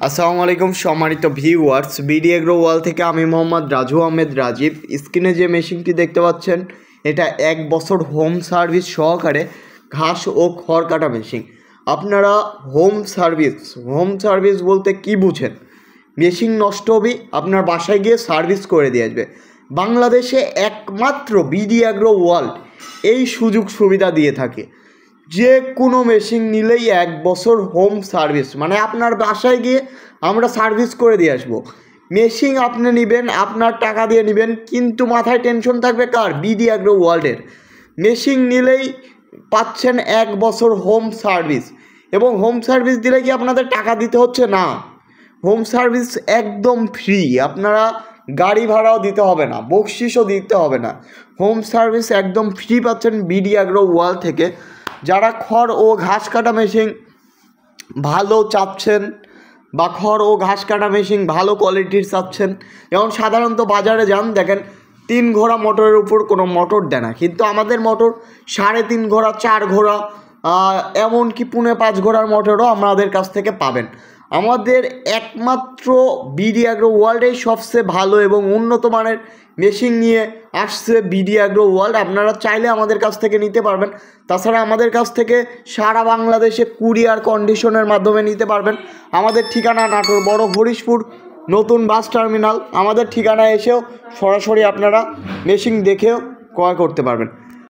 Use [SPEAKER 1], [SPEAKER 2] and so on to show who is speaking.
[SPEAKER 1] আসসালামু আলাইকুম সম্মানিত ভিউয়ার্স, বিডি এগ্রো ওয়াল থেকে আমি মোহাম্মদ রাজু আহমেদ রাজীব। স্ক্রিনে যে মেশিনটি দেখতে পাচ্ছেন এটা 1 বছর হোম সার্ভিস সহকারে ঘাস ও খড় কাটা মেশিন। আপনারা হোম সার্ভিস বলতে কি বুঝেন? মেশিন নষ্ট হবে আপনার বাসায় গিয়ে সার্ভিস করে দিয়ে আসবে। বাংলাদেশে একমাত্র বিডি এগ্রো ওয়াল এই সুযোগ সুবিধা দিয়ে থাকে। যে কোনো মেশিন নিলেই 1 বছর হোম সার্ভিস, মানে আপনার বাসায় গিয়ে আমরা সার্ভিস করে দিয়ে আসবো। মেশিন আপনি নেবেন, আপনার টাকা দিয়ে নেবেন, কিন্তু মাথায় টেনশন থাকবে কার? বিডি এগ্রো ওয়ার্ল্ডের। মেশিন নিলেই পাচ্ছেন 1 বছর হোম সার্ভিস, এবং হোম সার্ভিস দিলে কি আপনাদের টাকা দিতে হচ্ছে? না, হোম সার্ভিস একদম ফ্রি। আপনারা গাড়ি ভাড়াও দিতে হবে না, বকশিসও দিতে হবে না। হোম সার্ভিস একদম ফ্রি পাচ্ছেন বিডি এগ্রো ওয়াল থেকে। যারা খড় ও ঘাস কাটা মেশিন ভালো চাচ্ছেন বা খড় ও ঘাস কাটা মেশিন ভালো কোয়ালিটির চাচ্ছেন, যেমন সাধারণত বাজারে যান দেখেন 3 ঘোড়া মোটরের উপর কোনো মোটর দেয় না, কিন্তু আমাদের মোটর 3.5 ঘোড়া, 4 ঘোড়া, এমনকি 4.5 ঘোড়ার মোটরও আমাদের কাছ থেকে পাবেন। আমাদের একমাত্র বিডি এগ্রো ওয়ার্ল্ডেই সবচেয়ে ভালো এবং উন্নত মানের মেশিন নিয়ে আসছে বিডি এগ্রো ওয়ার্ল্ড। আপনারা চাইলে আমাদের কাছ থেকে নিতে পারবেন। তাছাড়া আমাদের কাছ থেকে সারা বাংলাদেশে কুরিয়ার কন্ডিশনের মাধ্যমে নিতে পারবেন। আমাদের ঠিকানা নাটোর বড় হরিশপুর নতুন বাস টার্মিনাল। আমাদের ঠিকানায় এসেও সরাসরি আপনারা মেশিন দেখেও ক্রয় করতে পারবেন।